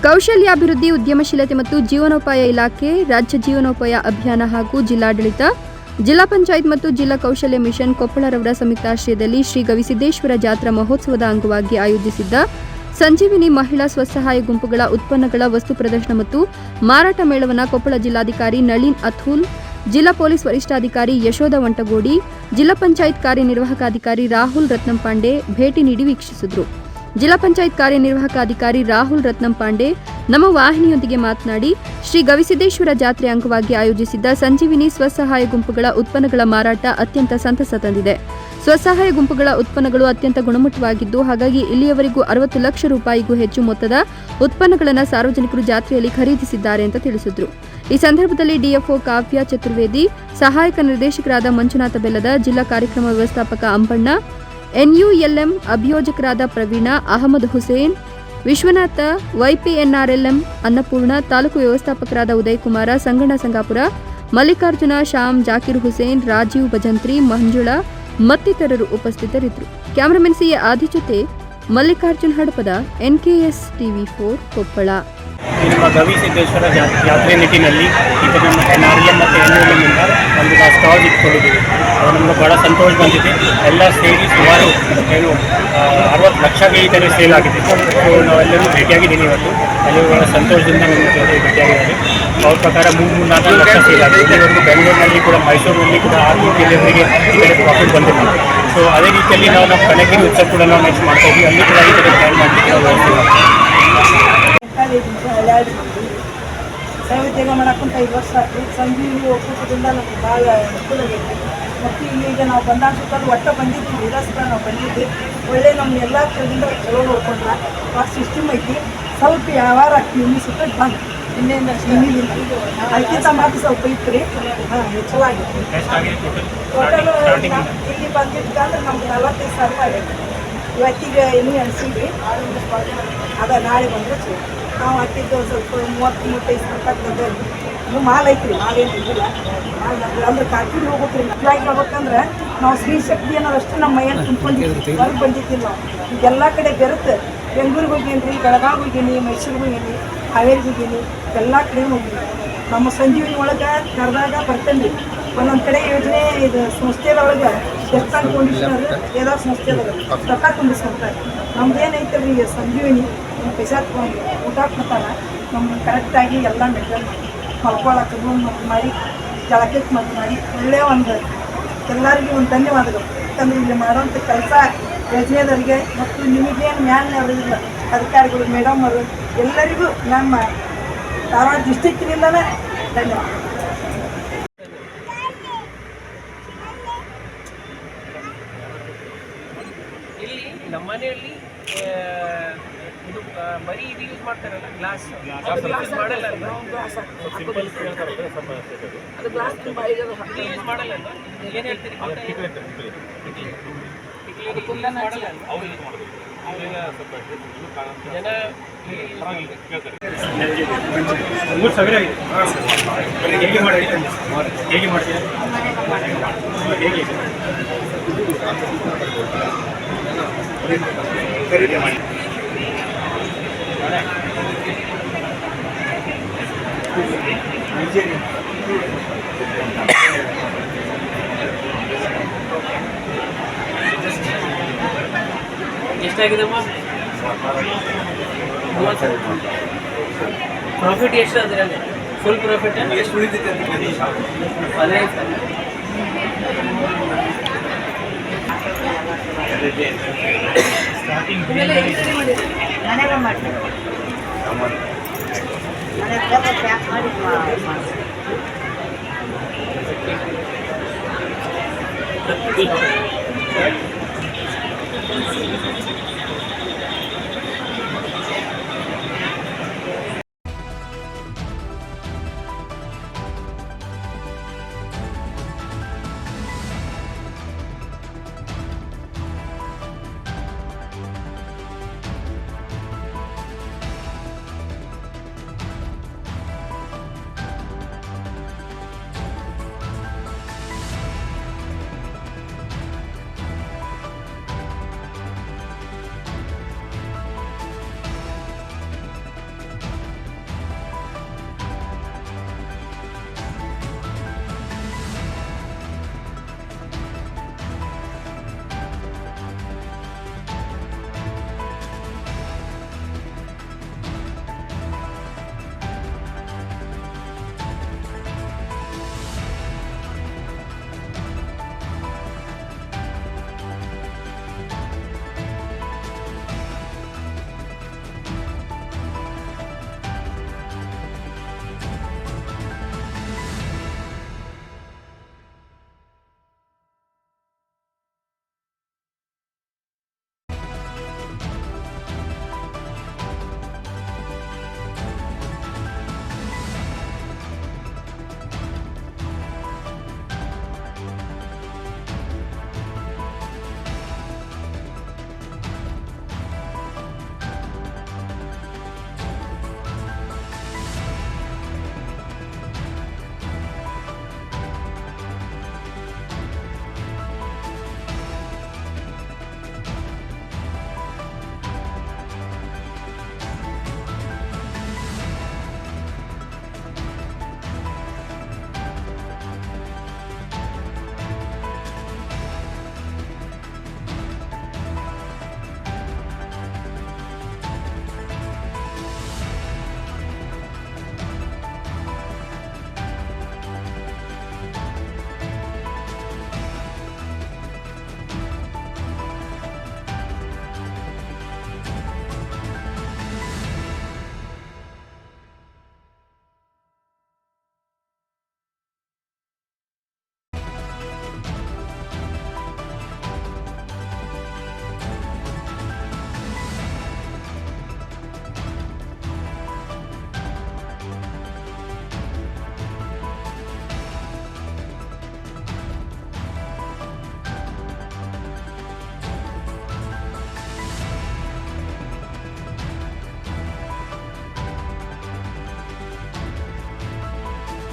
ಕೌಶಲ್ಯಾಭಿವೃದ್ಧಿ, ಉದ್ಯಮಶೀಲತೆ ಮತ್ತು ಜೀವನೋಪಾಯ ಇಲಾಖೆ, ರಾಜ್ಯ ಜೀವನೋಪಾಯ ಅಭಿಯಾನ ಹಾಗೂ ಜಿಲ್ಲಾಡಳಿತ, ಜಿಲ್ಲಾ ಪಂಚಾಯತ್ ಮತ್ತು ಜಿಲ್ಲಾ ಕೌಶಲ್ಯ ಮಿಷನ್ ಕೊಪ್ಪಳರವರ ಸಂಯುಕ್ತಾಶ್ರಯದಲ್ಲಿ ಶ್ರೀ ಗವಿಸಿದ್ದೇಶ್ವರ ಜಾತ್ರಾ ಮಹೋತ್ಸವದ ಅಂಗವಾಗಿ ಆಯೋಜಿಸಿದ್ದ ಸಂಜೀವಿನಿ ಮಹಿಳಾ ಸ್ವಸಹಾಯ ಗುಂಪುಗಳ ಉತ್ಪನ್ನಗಳ ವಸ್ತು ಪ್ರದರ್ಶನ ಮತ್ತು ಮಾರಾಟ ಮೇಳವನ್ನು ಕೊಪ್ಪಳ ಜಿಲ್ಲಾಧಿಕಾರಿ ನಳಿನ್ ಅಥೂಲ್, ಜಿಲ್ಲಾ ಪೊಲೀಸ್ ವರಿಷ್ಠಾಧಿಕಾರಿ ಯಶೋಧ ವಂಟಗೋಡಿ, ಜಿಲ್ಲಾ ಪಂಚಾಯತ್ ಕಾರ್ಯನಿರ್ವಾಹಕಾಧಿಕಾರಿ ರಾಹುಲ್ ರತ್ನಂಪಾಂಡೆ ಭೇಟಿ ನೀಡಿ ವೀಕ್ಷಿಸಿದರು. ಜಿಲ್ಲಾ ಪಂಚಾಯತ್ ಕಾರ್ಯನಿರ್ವಾಹಕ ಅಧಿಕಾರಿ ರಾಹುಲ್ ರತ್ನಂಪಾಂಡೆ ನಮ್ಮ ವಾಹಿನಿಯೊಂದಿಗೆ ಮಾತನಾಡಿ, ಶ್ರೀ ಗವಿಸಿದ್ದೇಶ್ವರ ಜಾತ್ರೆ ಅಂಗವಾಗಿ ಆಯೋಜಿಸಿದ್ದ ಸಂಜೀವಿನಿ ಸ್ವಸಹಾಯ ಗುಂಪುಗಳ ಉತ್ಪನ್ನಗಳ ಮಾರಾಟ ಅತ್ಯಂತ ಸಂತಸ ತಂದಿದೆ. ಸ್ವಸಹಾಯ ಗುಂಪುಗಳ ಉತ್ಪನ್ನಗಳು ಅತ್ಯಂತ ಗುಣಮಟ್ಟವಾಗಿದ್ದು, ಹಾಗಾಗಿ ಇಲ್ಲಿಯವರೆಗೂ 60 ಲಕ್ಷ ರೂಪಾಯಿಗೂ ಹೆಚ್ಚು ಮೊತ್ತದ ಉತ್ಪನ್ನಗಳನ್ನು ಸಾರ್ವಜನಿಕರು ಜಾತ್ರೆಯಲ್ಲಿ ಖರೀದಿಸಿದ್ದಾರೆ ಅಂತ ತಿಳಿಸಿದರು. ಈ ಸಂದರ್ಭದಲ್ಲಿ ಡಿಎಫ್ಒ ಕಾವ್ಯ ಚತುರ್ವೇದಿ, ಸಹಾಯಕ ನಿರ್ದೇಶಕರಾದ ಮಂಜುನಾಥ ಬೆಲ್ಲದ, ಜಿಲ್ಲಾ ಕಾರ್ಯಕ್ರಮ ವ್ಯವಸ್ಥಾಪಕ ಅಂಬಣ್ಣ, ಎನ್ಯುಎಲ್ಎಂ ಅಭಿಯೋಜಕರಾದ ಪ್ರವೀಣ, ಅಹಮದ್ ಹುಸೇನ್, ವಿಶ್ವನಾಥ, ವೈಪಿಎನ್ಆರ್ಎಲ್ಎಂ ಅನ್ನಪೂರ್ಣ, ತಾಲೂಕು ವ್ಯವಸ್ಥಾಪಕರಾದ ಉದಯಕುಮಾರ, ಸಂಗಣ್ಣ ಸಂಗಾಪುರ, ಮಲ್ಲಿಕಾರ್ಜುನ, ಶ್ಯಾಮ್, ಜಾಕೀರ್ ಹುಸೇನ್, ರಾಜೀವ್ ಭಜಂತ್ರಿ, ಮಂಜುಳಾ ಮತ್ತಿತರರು ಉಪಸ್ಥಿತರಿದ್ದರು. ಕ್ಯಾಮರಾಮನ್ ಸಿಎ ಆದಿ ಜೊತೆ ಮಲ್ಲಿಕಾರ್ಜುನ್ ಹಡಪದ, NKS TV4 ಕೊಪ್ಪಳ. ನಮ್ಮ ಗವಿಸಿದ್ದೇಶ್ವರ ಜಾತ್ರೆ ನಿಟ್ಟಿನಲ್ಲಿ ಈಗ ನಮ್ಮ NRLM ಮತ್ತು NULM ಇಂದ ಒಂದು ಸ್ಟಾಲ್ ಇಟ್ಕೊಂಡಿದ್ದೀವಿ. ಅದು ನಮಗೆ ಭಾಳ ಸಂತೋಷ ಬಂದಿದೆ. ಎಲ್ಲ ಸೇರಿ ಸುಮಾರು 60 ಲಕ್ಷಗೆ ಈ ಥರ ಸೇಲ್ ಆಗಿದೆ. ಸೊ ನಾವೆಲ್ಲರೂ ಭೇಟಿಯಾಗಿದ್ದೀನಿ ಇವತ್ತು. ಅಲ್ಲಿ ಭಾಳ ಸಂತೋಷದಿಂದ ನಮ್ಮ ಜೊತೆ ಭೇಟಿಯಾಗಿದ್ದಾರೆ. ಅವ್ರ ಪ್ರಕಾರ 3-4 ಲಕ್ಷ ಸೇಲ್ ಆಗಿದೆ. ಇಲ್ಲಿವರೆಗೂ ಬೆಂಗಳೂರಿನಲ್ಲಿ ಕೂಡ, ಮೈಸೂರಿನಲ್ಲಿ ಕೂಡ 6 ಜಿಲ್ಲೆಯವರಿಗೆ ಈ ಥರ ಪ್ರಾಫಿಟ್ ಬಂದಿದೆ. ಸೊ ಅದೇ ರೀತಿಯಲ್ಲಿ ನಾವು ನಮ್ಮ ಕನಕಗಿರಿ ಉತ್ಸವ ಕೂಡ ನಾವು ನೆಕ್ಸ್ಟ್ ಮಾಡ್ತಾ ಇದ್ದೀವಿ. ಅಲ್ಲಿ ಕೂಡ ಈ ಥರ ಪ್ಲ್ಯಾನ್ ಮಾಡಲಿಕ್ಕೆ ನಾವು ಸೇವೆ ಮಾಡಕ್ಕಂತ 5 ವರ್ಷ ಆಯ್ತು. ಸಂಜೀವಿನಿ ಒಕ್ಕೂಟದಿಂದ ನಮ್ಗೆ ಭಾಳ ಅನುಕೂಲ ಆಗೈತಿ. ಮತ್ತು ಈಗ ನಾವು ಬಂದಾಗ ಸುತ್ತಲೂ ಒಟ್ಟು ಬಂದಿದ್ದೀವಿ, ವಿರಸ್ತ್ರ ನಾವು ಬಂದಿದ್ವಿ. ಒಳ್ಳೆ ನಮ್ಮ ಎಲ್ಲ ಕಡೆಯಿಂದ ಚಲೋ ನೋಡ್ಕೊಂಡ್ರೆ ಭಾಳ ಸಿಸ್ಟಮ್ ಐತಿ. ಸ್ವಲ್ಪ ವ್ಯವಹಾರ ಆಗ್ತೀವಿ, ಇನ್ನೂ ಸುತ್ತ ಬಂದು ಇನ್ನೇನು ಇನ್ನಿಲ್ಲ, ಅದಕ್ಕಿಂತ ಮಾತ್ರ ಸ್ವಲ್ಪ ಇತ್ತು ರೀ. ಚಲೋ ಆಗೈತಿ. ಟೋಟಲು ಇಲ್ಲಿ ಬಂದಿದ್ದಂದ್ರೆ ನಮ್ಗೆ 45,000 ರೂಪಾಯಿ ಆಗೈತಿ. ಇವತ್ತಿಗೆ ಇನ್ನೂ ಅನಿಸಿದ್ವಿ, ಅದ ನಾಳೆ ಬಂದರೆ ಚಲೋ. ನಾವು ಹಾಕಿದ್ದು ಸ್ವಲ್ಪ 30-35 ರೂಪಾಯಿ ತಂದೇವಿ. ಇನ್ನೂ ಮಾಲ್ ಐತ್ರಿ, ಮಾಲೇನು ಇದ್ದಿಲ್ಲ. ಅಂದ್ರೆ ಕಾಕಿಗೆ ಹೋಗ್ಬೇಕ್ರಿ. ಮಕ್ಕಳಾಗಿ ಹೇಳ್ಬೇಕಂದ್ರೆ ನಾವು ಸ್ತ್ರೀ ಶಕ್ತಿ ಅನ್ನೋದಷ್ಟು ನಮ್ಮ ಮೈಯಲ್ಲಿ ತುಂಬ್ಕೊಂಡಿದ್ವಿ, ಹೊರಗೆ ಬಂದಿದ್ದಿಲ್ಲ ನಾವು. ಈಗೆಲ್ಲ ಕಡೆ ಬೆರೆತು ಬೆಂಗಳೂರಿಗೆ ಹೋಗೀನಿ ರೀ, ಬೆಳಗಾವಿ ಹೋಗೀನಿ, ಮೈಸೂರಿಗೆ ಹೋಗೀನಿ, ಹಾವೇರಿಗೆ ಹೋಗೀನಿ, ಎಲ್ಲ ಕಡೆ ಹೋಗೀನಿ. ನಮ್ಮ ಸಂಜೀವಿನಿ ಒಳಗೆ ಕರೆದಾಗ ಬರ್ತೇನೆ ರೀ. ಒಂದೊಂದು ಕಡೆ ಯೋಜನೆ ಇದು ಸಂಸ್ಥೆದೊಳಗೆ ದೇವಸ್ಥಾನ ಕಂಡೀಷನರ್ ಏನೋ ಸಂಸ್ಥೆದೊಳಗೆ ರೊಕ್ಕ ತುಂಬಿಸ್ಕೊಂತಾರೆ. ನಮ್ದು ಏನೈತೆ ರೀ ಸಂಜೀವಿನಿ ನಮ್ಮ ಪೈಸಾ ತೊಗೊಂಡು ಊಟ ಕೊಡ್ತಾರೆ. ನಮ್ಗೆ ಕರೆಕ್ಟಾಗಿ ಎಲ್ಲ ಮೆಟಲ್ ಮಲ್ಕೊಳಕ್ಕೆ ರೂಮ್ ಮಾಡಿ, ಜಳಕ್ಕೆ ಮಾಡಿ, ಒಳ್ಳೆಯ ಒಂದು ಎಲ್ಲರಿಗೂ ಒಂದು ಧನ್ಯವಾದಗಳು. ಯಾಕಂದರೆ ಇಲ್ಲಿ ಮಾಡೋಂಥ ಕೆಲಸ ಯೋಜನೆದವರಿಗೆ ಮತ್ತು ನಿಮಗೇನು ಮ್ಯಾಲಿನವರಿಲ್ಲ ಅಧಿಕಾರಿಗಳು, ಮೇಡಮ್ ಅವರು ಎಲ್ಲರಿಗೂ ನಮ್ಮ ಧಾರವಾಡ ಡಿಸ್ಟಿಕ್ನಿಂದಲೇ ಧನ್ಯವಾದ. ಇಲ್ಲಿ ನಮ್ಮ ಮನೆಯಲ್ಲಿ ಇದು ಬರೀ ಇದು ಯೂಸ್ ಮಾಡ್ತಾರಲ್ಲ, ಗ್ಲಾಸ್ ಯೂಸ್ ಮಾಡಲ್ಲ. ಅದು ಗ್ಲಾಸ್ ಯೂಸ್ ಮಾಡಲ್ಲ. ಏನು ಹೇಳ್ತೀರಿ? ಜನ ಹೇಗೆ ಮಾಡ್ತೀರಾ? ಹೇಗೆ ಮಾಡ್ತೀರಾ? ಹೇಗೆ ಖರೀದಿ ಮಾಡಿ ಎಷ್ಟಾಗಿದೆಮ್ಮ? ಪ್ರಾಫಿಟ್ ಎಷ್ಟು ಅದರಲ್ಲಿ? ಫುಲ್ ಪ್ರಾಫಿಟ್ ಎಷ್ಟು ಉಳಿದಿದೆ? 15 ಸ್ಟಾರ್ಟಿಂಗ್ ಮನೆಗೆ ಮಾಡ್ತೀವಿ, ಮನೆ ಪ್ಯಾಕ್ ಮಾಡಿ